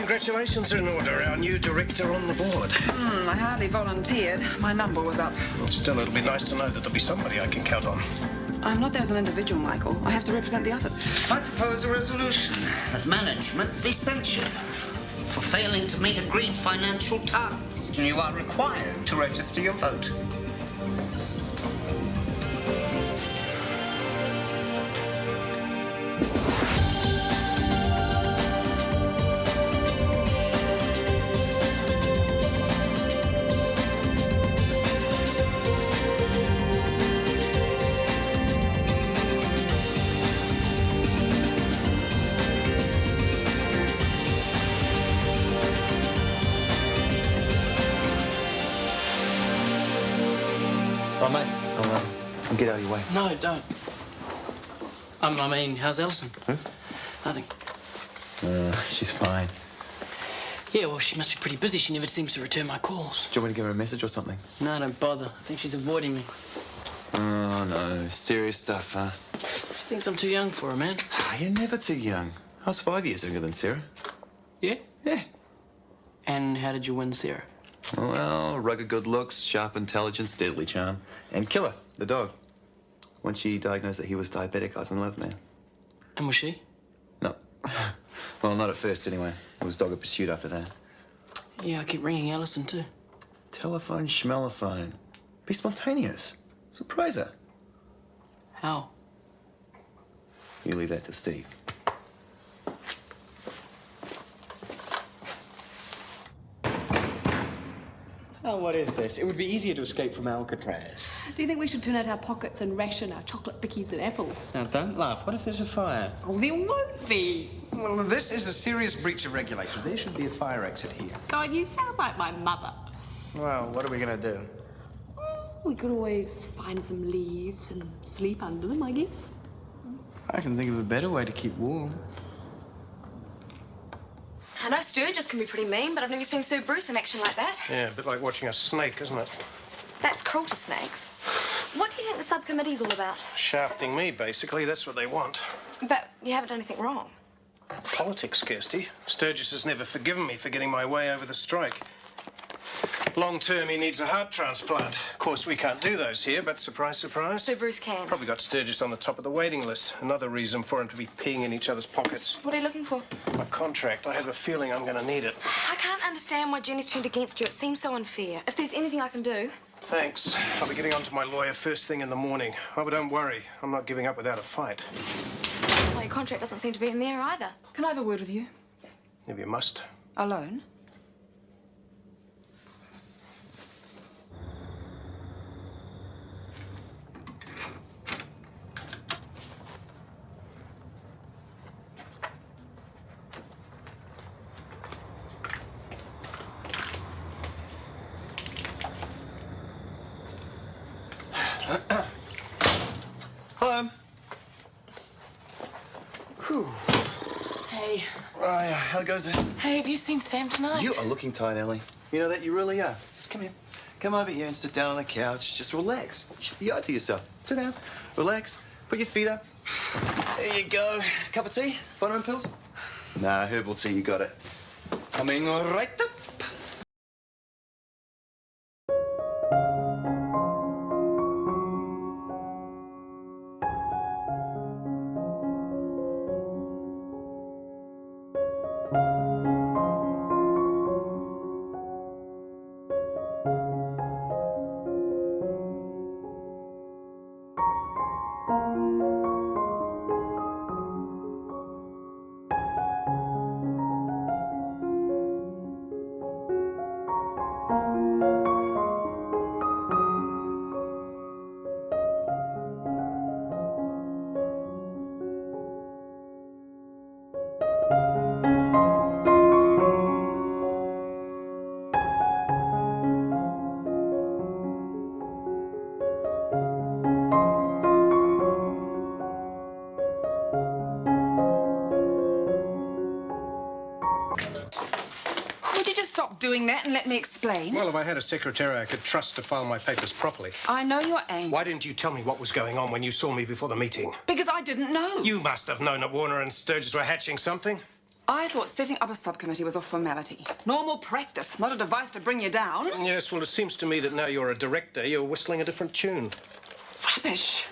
Congratulations are in order. Our new director on the board. I hardly volunteered. My number was up. Still, it'll be nice to know that there'll be somebody I can count on. I'm not there as an individual, Michael. I have to represent the others. I propose a resolution that management be censured for failing to meet agreed financial targets. You are required to register your vote. Oh, mate, I'll get out of your way. No, don't. I mean, how's Alison? Who? Nothing. She's fine. Yeah, well, she must be pretty busy. She never seems to return my calls. Do you want me to give her a message or something? No, don't bother. I think she's avoiding me. Oh, no. Serious stuff, huh? She thinks I'm too young for her, man. You're never too young. I was 5 years younger than Sarah. Yeah? Yeah. And how did you win Sarah? Well, rugged good looks, sharp intelligence, deadly charm. And Killer, the dog. When she diagnosed that he was diabetic, I was in love, man. And was she? No. Well, not at first, anyway. It was dogged pursuit after that. Yeah, I keep ringing Alison, too. Telephone, schmellophone. Be spontaneous. Surprise her. How? You leave that to Steve. Oh, what is this? It would be easier to escape from Alcatraz. Do you think we should turn out our pockets and ration our chocolate bickies and apples? Now, don't laugh. What if there's a fire? Oh, there won't be. Well, this is a serious breach of regulations. There should be a fire exit here. God, you sound like my mother. Well, what are we going to do? We could always find some leaves and sleep under them, I guess. I can think of a better way to keep warm. I know Sturgis can be pretty mean, but I've never seen Sir Bruce in action like that. Yeah, a bit like watching a snake, isn't it? That's cruel to snakes. What do you think the subcommittee's all about? Shafting me, basically. That's what they want. But you haven't done anything wrong. Politics, Kirsty. Sturgis has never forgiven me for getting my way over the strike. Long term, he needs a heart transplant. Of course, we can't do those here, but surprise, surprise. Sir Bruce can. Probably got Sturgis on the top of the waiting list. Another reason for him to be peeing in each other's pockets. What are you looking for? My contract. I have a feeling I'm going to need it. I can't understand why Jenny's turned against you. It seems so unfair. If there's anything I can do... Thanks. I'll be getting on to my lawyer first thing in the morning. Oh, but don't worry. I'm not giving up without a fight. Well, your contract doesn't seem to be in there either. Can I have a word with you? If you must. Alone? Hello. Whew. Hey. How goes it? Hey, have you seen Sam tonight? You are looking tired, Ellie. You know that? You really are. Just come here. Come over here and sit down on the couch. Just relax. You owe it to yourself. Sit down. Relax. Put your feet up. There you go. Cup of tea? Vitamin pills? Nah, herbal tea. You got it. Coming right up. Would you just stop doing that and let me explain? Well, if I had a secretary I could trust to file my papers properly. I know you're angry. Why didn't you tell me what was going on when you saw me before the meeting? Because I didn't know. You must have known that Warner and Sturgis were hatching something. I thought setting up a subcommittee was a formality. Normal practice, not a device to bring you down. Yes, well, it seems to me that now you're a director, you're whistling a different tune. Rubbish.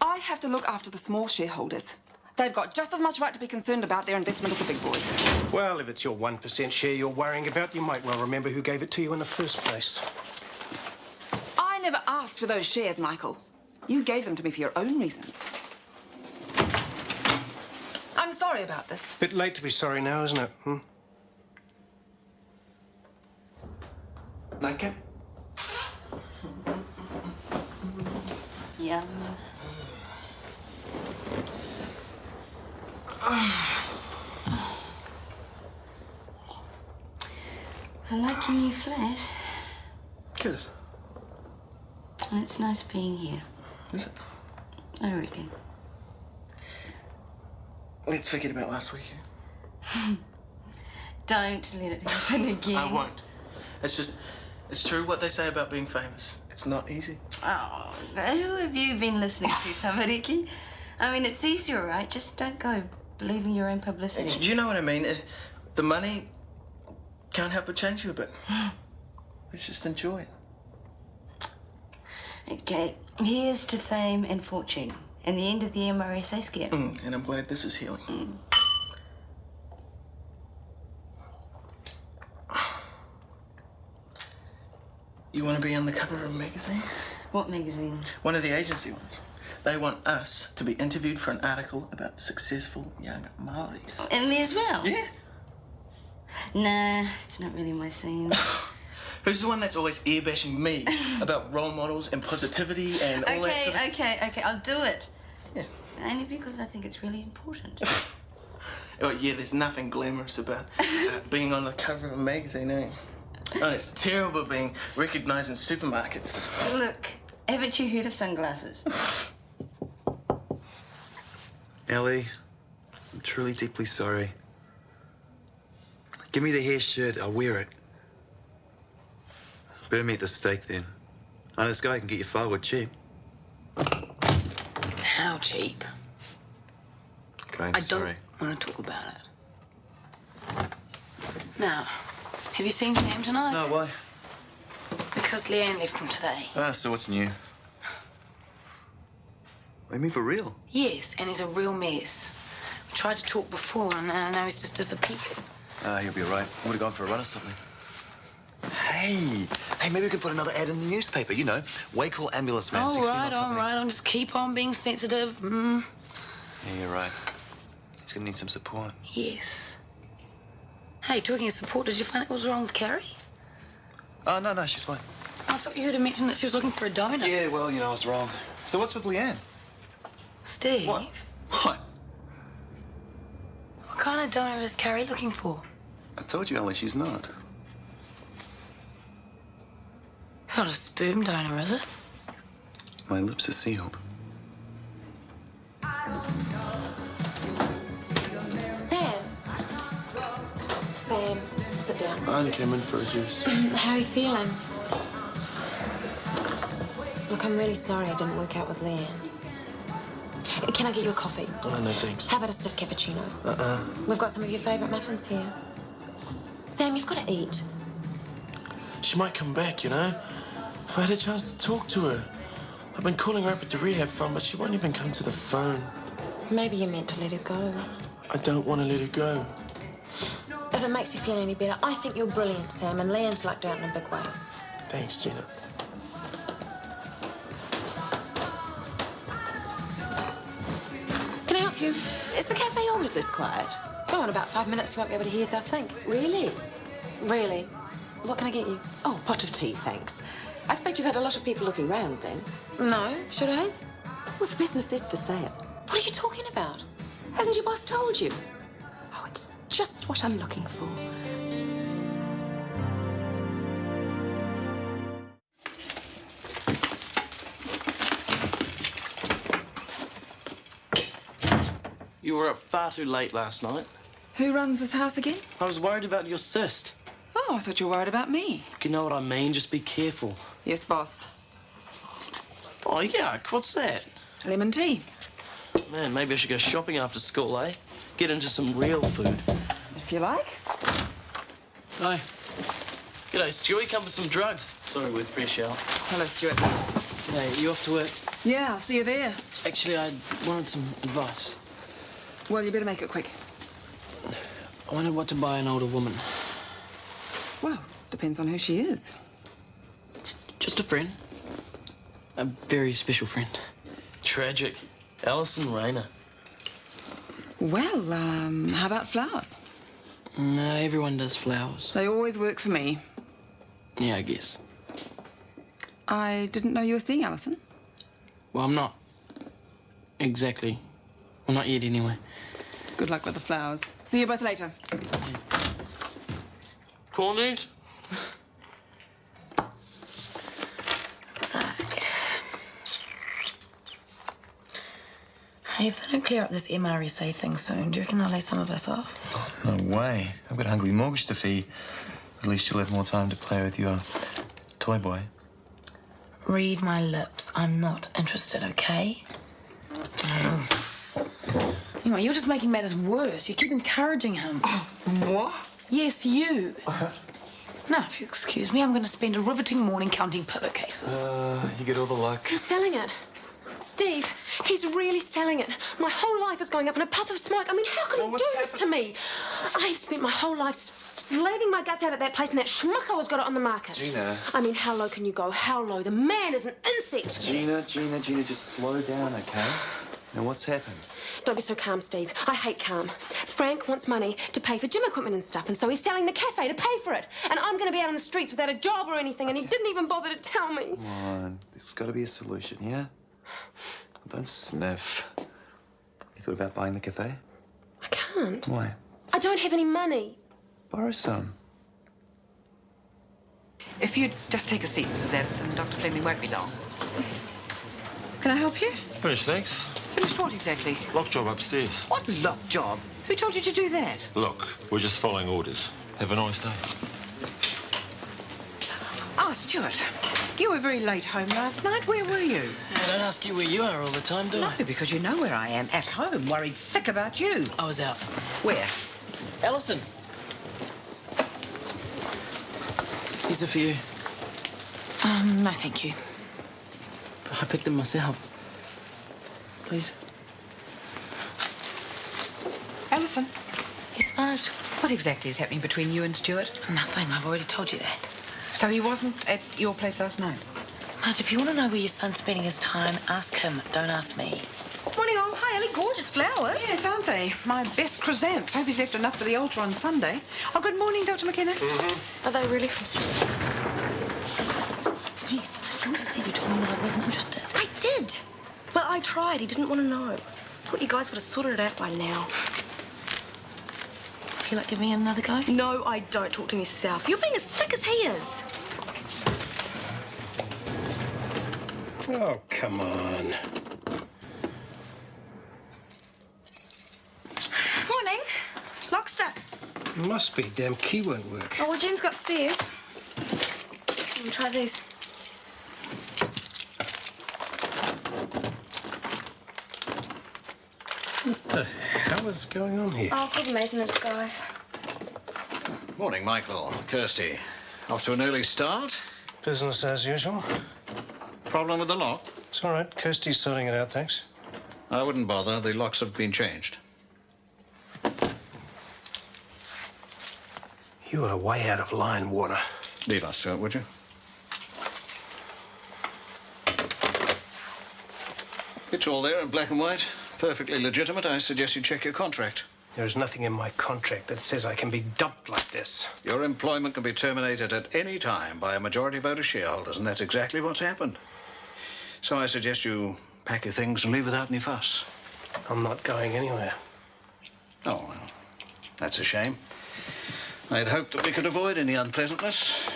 I have to look after the small shareholders. They've got just as much right to be concerned about their investment as the big boys. Well, if it's your 1% share you're worrying about, you might well remember who gave it to you in the first place. I never asked for those shares, Michael. You gave them to me for your own reasons. I'm sorry about this. Bit late to be sorry now, isn't it? Nightcap? Yum. I like your new flat. Good. And it's nice being here. Is it? I reckon. Let's forget about last weekend. Don't let it happen again. I won't. It's true what they say about being famous. It's not easy. Oh, who have you been listening to, Tamariki? I mean, it's easy, all right? Just don't go believing your own publicity. You know what I mean? The money can't help but change you a bit. Let's just enjoy it. Okay, here's to fame and fortune and the end of the MRSA scare. And I'm glad this is healing. You want to be on the cover of a magazine? What magazine? One of the agency ones. They want us to be interviewed for an article about successful young Maoris. And me as well? Yeah. Nah, it's not really my scene. Who's the one that's always ear-bashing me about role models and positivity and all that sort of... Okay, I'll do it. Yeah. Only because I think it's really important. Oh, yeah, there's nothing glamorous about being on the cover of a magazine, eh? Oh, it's terrible being recognised in supermarkets. Look, haven't you heard of sunglasses? Ellie, I'm truly deeply sorry. Give me the hair shirt, I'll wear it. Burn me at the stake, then. I know this guy can get your firewood cheap. How cheap? Okay, I don't want to talk about it. Now, have you seen Sam tonight? No, why? Because Leanne left him today. Ah, so what's new? I mean, for real? Yes, and he's a real mess. We tried to talk before, and now he's just disappeared. Ah, you'll be all right. I would have gone for a run or something. Hey, maybe we can put another ad in the newspaper, you know. Wake ambulance man. All 16 right, mile all company. right. I'll just keep on being sensitive. Yeah, you're right. He's gonna need some support. Yes. Hey, talking of support, did you find out what was wrong with Carrie? Oh, no, she's fine. I thought you heard her mention that she was looking for a donor. Yeah, well, you know, I was wrong. So what's with Leanne? Steve? What? What? What kind of donor is Carrie looking for? I told you, Ellie, she's not. It's not a sperm donor, is it? My lips are sealed. Sam, sit down. I only came in for a juice. How are you feeling? Look, I'm really sorry I didn't work out with Leanne. Can I get you a coffee? Oh, no, thanks. How about a stiff cappuccino? We've got some of your favourite muffins here. Sam, you've got to eat. She might come back, you know? If I had a chance to talk to her. I've been calling her up at the rehab fund, but she won't even come to the phone. Maybe you're meant to let her go. I don't want to let her go. If it makes you feel any better, I think you're brilliant, Sam, and Leanne's lucked out in a big way. Thanks, Gina. Can I help you? Is the cafe always this quiet? Oh, in about 5 minutes you won't be able to hear yourself think. Really? Really? What can I get you? Oh, pot of tea, thanks. I expect you've had a lot of people looking round then. No. Should I have? Well, the business is for sale. What are you talking about? Hasn't your boss told you? Oh, it's just what I'm looking for. You were up far too late last night. Who runs this house again? I was worried about your cyst. Oh, I thought you were worried about me. You know what I mean? Just be careful. Yes, boss. Oh, yuck. What's that? Lemon tea. Man, maybe I should go shopping after school, eh? get into some real food. If you like. Hi. G'day, Stuart. Come for some drugs. Sorry, we're fresh out. Hello, Stuart. G'day, you off to work? Yeah, I'll see you there. Actually, I wanted some advice. Well, you better make it quick. I wondered what to buy an older woman. Well, depends on who she is. Just a friend. A very special friend. Tragic. Alison Rayner. Well, how about flowers? No, everyone does flowers. They always work for me. Yeah, I guess. I didn't know you were seeing Alison. Well, I'm not. Exactly. Well, not yet, anyway. Good luck with the flowers. See you both later. Cornies? Hey, if they don't clear up this MRSA thing soon, do you reckon they'll lay some of us off? No way. I've got a hungry mortgage to feed. At least you'll have more time to play with your toy boy. Read my lips. I'm not interested, okay? Anyway, you're just making matters worse. You keep encouraging him. What? Yes, you. Now, if you excuse me, I'm going to spend a riveting morning counting pillowcases. You get all the luck. He's selling it. Steve, he's really selling it. My whole life is going up in a puff of smoke. I mean, how can he do this to me? I've spent my whole life slaving my guts out at that place, and that schmucko has got it on the market. Gina. I mean, how low can you go? How low? The man is an insect. Gina, just slow down, okay? Now, what's happened? Don't be so calm, Steve. I hate calm. Frank wants money to pay for gym equipment and stuff, and so he's selling the cafe to pay for it. And I'm going to be out on the streets without a job or anything, and he didn't even bother to tell me. Come on. There's got to be a solution, yeah? Don't sniff. You thought about buying the cafe? I can't. Why? I don't have any money. Borrow some. If you'd just take a seat, Mrs. Addison, Dr. Fleming won't be long. Can I help you? Finished, thanks. Finished what exactly? Lock job upstairs. What lock job? Who told you to do that? Look, we're just following orders. Have a nice day. Ah, Stuart, you were very late home last night. Where were you? I don't ask you where you are all the time, do I? No, because you know where I am. At home, worried sick about you. I was out. Where? Alison. These are for you. No, thank you. I picked them myself. Please. Alison, Yes, Marge? what exactly is happening between you and Stuart? Nothing. I've already told you that. So he wasn't at your place last night? Marge, if you want to know where your son's spending his time, ask him. Don't ask me. Morning, all. Hi, Ellie. Gorgeous flowers. Yes, aren't they? My best chrysanthemums. Hope he's left enough for the altar on Sunday. Oh, good morning, Dr. McKenna. Are they really from Stuart? Yes, you said you told me that I wasn't interested. I did. Well, I tried. He didn't want to know. Thought you guys would have sorted it out by now. Feel like giving it another go? No, I don't. Talk to him yourself. You're being as thick as he is. Oh, come on. Morning. Lock stuck. Must be. Damn key won't work. Oh, well, Jen's got spares. Try these. What the hell is going on here? Oh, good maintenance, guys. Morning, Michael. Kirsty. Off to an early start? Business as usual. Problem with the lock? It's all right. Kirsty's sorting it out, thanks. I wouldn't bother. The locks have been changed. You are way out of line, Warner. Leave us, Stuart, would you? It's all there in black and white. Perfectly legitimate. I suggest you check your contract. There is nothing in my contract that says I can be dumped like this. Your employment can be terminated at any time by a majority vote of shareholders, and that's exactly what's happened. So I suggest you pack your things and leave without any fuss. I'm not going anywhere. Oh, well, that's a shame. I'd hoped that we could avoid any unpleasantness.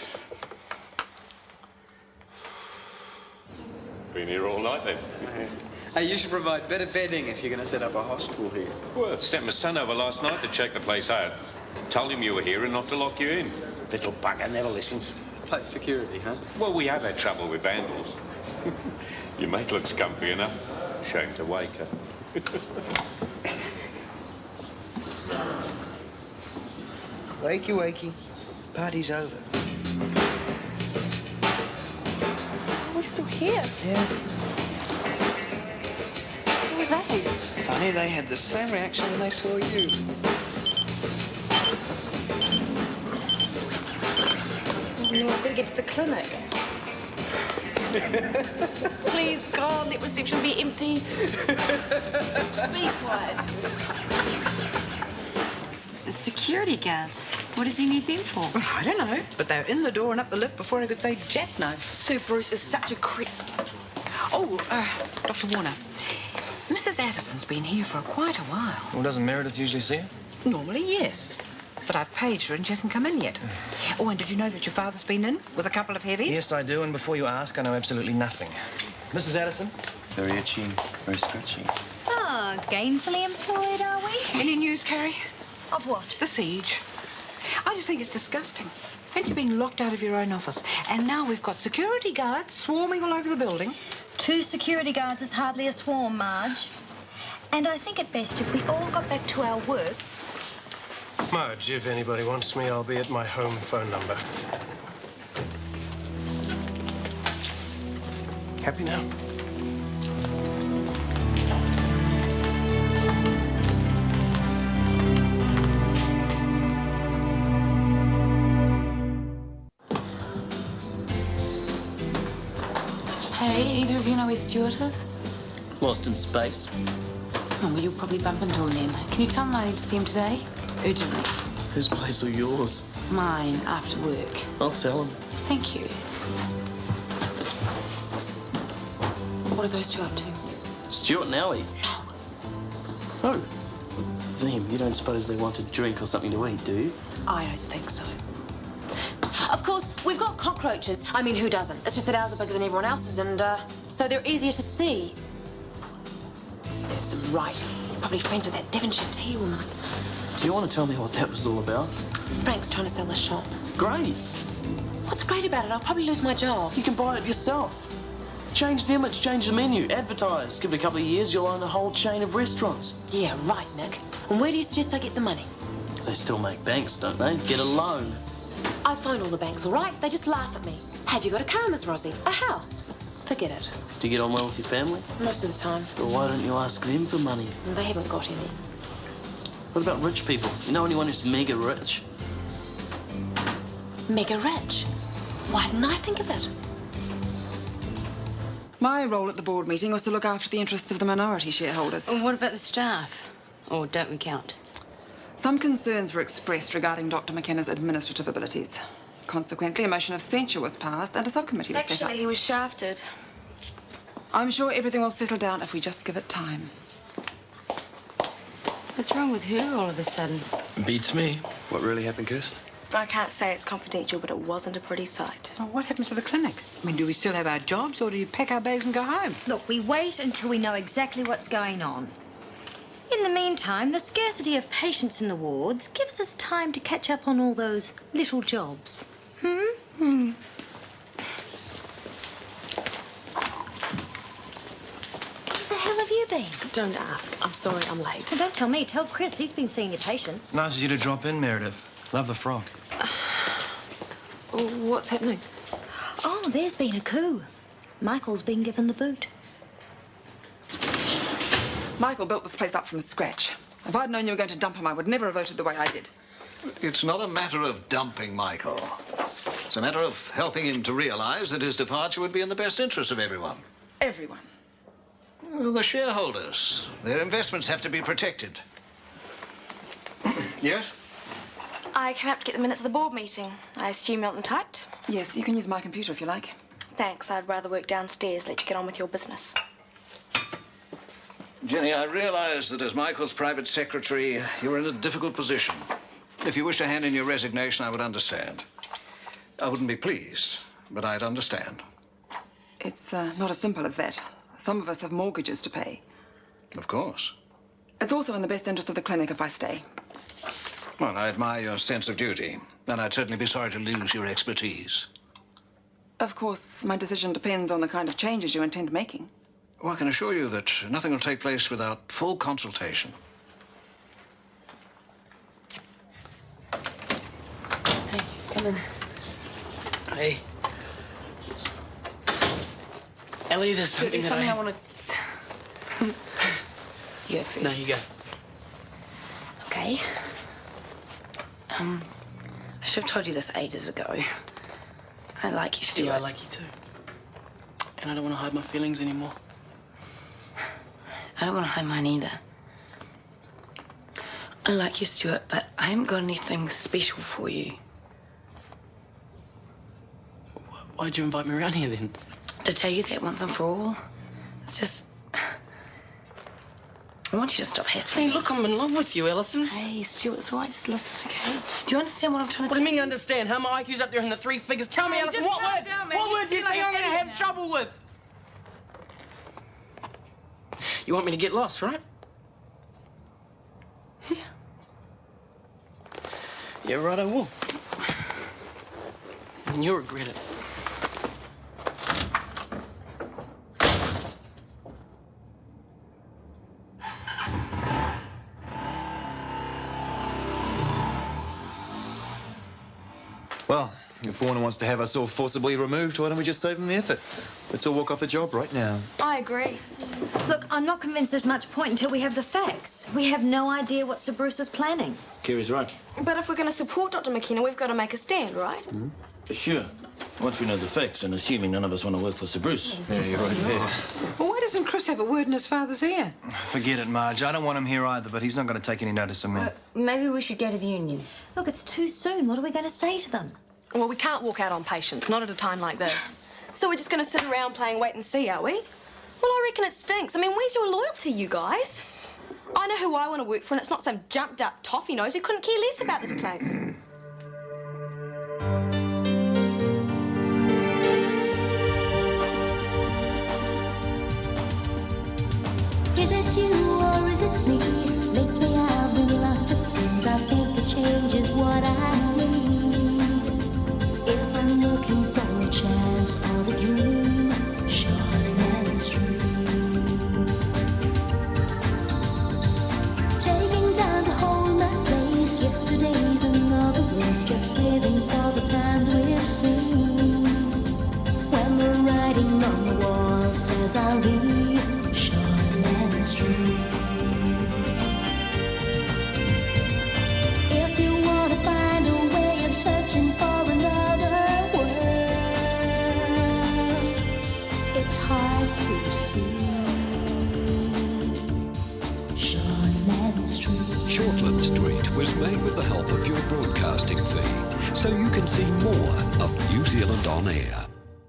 Been here all night, then? Hey, you should provide better bedding if you're going to set up a hostel here. Well, I sent my son over last night to check the place out. Told him you were here and not to lock you in. Little bugger never listens. Tight security, huh? Well, we have had trouble with vandals. Your mate looks comfy enough. Shame to wake her. Wakey, wakey. Party's over. We're still here. Yeah. Who are they? Funny, they had the same reaction when they saw you. Oh, no, I've got to get to the clinic. Please, God, let reception be empty. Be quiet. The security guards. What does he need them for? I don't know, but they were in the door and up the lift before I could say jackknife. Sue Bruce is such a creep. Oh, Dr. Warner. Mrs. Addison's been here for quite a while. Well, doesn't Meredith usually see her? Normally, yes. But I've paged her and she hasn't come in yet. Oh, and did you know that your father's been in with a couple of heavies? Yes, I do, and before you ask, I know absolutely nothing. Mrs. Addison? Very itchy, very scratchy. Ah, gainfully employed, are we? Any news, Carrie? Of what? The siege. I just think it's disgusting. Fancy being locked out of your own office. And now we've got security guards swarming all over the building. 2 security guards is hardly a swarm, Marge. And I think it best if we all got back to our work. Marge, if anybody wants me, I'll be at my home phone number. Happy now? Hey, either of you know where Stuart is? Lost in space. Oh, well, you'll probably bump into him then. Can you tell him I need to see him today? Urgently. His place or yours? Mine, after work. I'll tell him. Thank you. What are those two up to? Stuart and Ellie? No. Oh. Them. You don't suppose they want a drink or something to eat, do you? I don't think so. Of course, we've got cockroaches. I mean, who doesn't? It's just that ours are bigger than everyone else's, and so they're easier to see. Serves them right. Probably friends with that Devonshire tea woman. Do you want to tell me what that was all about? Frank's trying to sell the shop. Great. What's great about it? I'll probably lose my job. You can buy it yourself. Change the image, change the menu, advertise. Give it a couple of years, you'll own a whole chain of restaurants. Yeah, right, Nick. And where do you suggest I get the money? They still make banks, don't they? Get a loan. I find all the banks all right. They just laugh at me. Have you got a car, Miss Rosie? A house? Forget it. Do you get on well with your family? Most of the time. Well, why don't you ask them for money? They haven't got any. What about rich people? You know anyone who's mega rich? Mega rich? Why didn't I think of it? My role at the board meeting was to look after the interests of the minority shareholders. And what about the staff? Or don't we count? Some concerns were expressed regarding Dr. McKenna's administrative abilities. Consequently, a motion of censure was passed and a subcommittee was set up. Actually, he was shafted. I'm sure everything will settle down if we just give it time. What's wrong with her all of a sudden? Beats me. What really happened, Kirst? I can't say it's confidential, but it wasn't a pretty sight. Oh, what happens to the clinic? I mean, do we still have our jobs or do you pack our bags and go home? Look, we wait until we know exactly what's going on. In the meantime, the scarcity of patients in the wards gives us time to catch up on all those little jobs. Hmm? Where the hell have you been? Don't ask. I'm sorry I'm late. Well, don't tell me. Tell Chris. He's been seeing your patients. Nice of you to drop in, Meredith. Love the frock. What's happening? Oh, there's been a coup. Michael's been given the boot. Michael built this place up from scratch. If I'd known you were going to dump him, I would never have voted the way I did. It's not a matter of dumping Michael. It's a matter of helping him to realize that his departure would be in the best interest of everyone. Everyone. Well, the shareholders. Their investments have to be protected. Yes? I came up to get the minutes of the board meeting. I assume you want them typed? Yes, you can use my computer if you like. Thanks. I'd rather work downstairs. Let you get on with your business. Jenny, I realize that as Michael's private secretary, you're in a difficult position. If you wish to hand in your resignation, I would understand. I wouldn't be pleased, but I'd understand. It's not as simple as that. Some of us have mortgages to pay. Of course. It's also in the best interest of the clinic if I stay. Well, I admire your sense of duty, and I'd certainly be sorry to lose your expertise. Of course, my decision depends on the kind of changes you intend making. Well, I can assure you that nothing will take place without full consultation. Morning. Hey. Ellie, there's something There's that something I want to... You go first. No, you go. Okay. I should have told you this ages ago. I like you, Stuart. Yeah, I like you too. And I don't want to hide my feelings anymore. I don't want to hide mine either. I like you, Stuart, but I haven't got anything special for you. Why'd you invite me around here then? To tell you that once and for all. It's just... I want you to stop hassling. Hey, look, I'm in love with you, Alison. Hey, Stuart, it's all right. Just listen, okay? Do you understand what I'm trying to What do you mean understand? How my IQ's up there in the 3 figures? Tell me, Alison, what word? What word do you think I'm going to have trouble with? You want me to get lost, right? Yeah. Yeah, right, I will. And you'll regret it. Well, if Warner wants to have us all forcibly removed, why don't we just save him the effort? Let's all walk off the job right now. I agree. Look, I'm not convinced there's much point until we have the facts. We have no idea what Sir Bruce is planning. Kerry's right. But if we're going to support Dr. McKenna, we've got to make a stand, right? For sure. Once we know the facts, and assuming none of us want to work for Sir Bruce. Yeah, you're right there. Well, why doesn't Chris have a word in his father's ear? Forget it, Marge. I don't want him here either, but he's not going to take any notice of me. Maybe we should go to the union. Look, it's too soon. What are we going to say to them? Well, we can't walk out on patients, not at a time like this. So we're just going to sit around playing wait and see, are we? Well, I reckon it stinks. I mean, where's your loyalty, you guys? I know who I want to work for, and it's not some jumped-up toffee nose who couldn't care less about this place. Is it you or is it me? Lately I've been lost it seems. I think the change is what I need. If I'm looking for a chance or a dream, Shortland Street. Taking time to hold my place. Yesterday's another race, just living for the times we've seen. When the writing on the wall says I'll be Shortland Street. If you want to find a way of searching for another world, it's hard to see. Shortland Street. Shortland Street was made with the help of your broadcasting fee, so you can see more of New Zealand on air.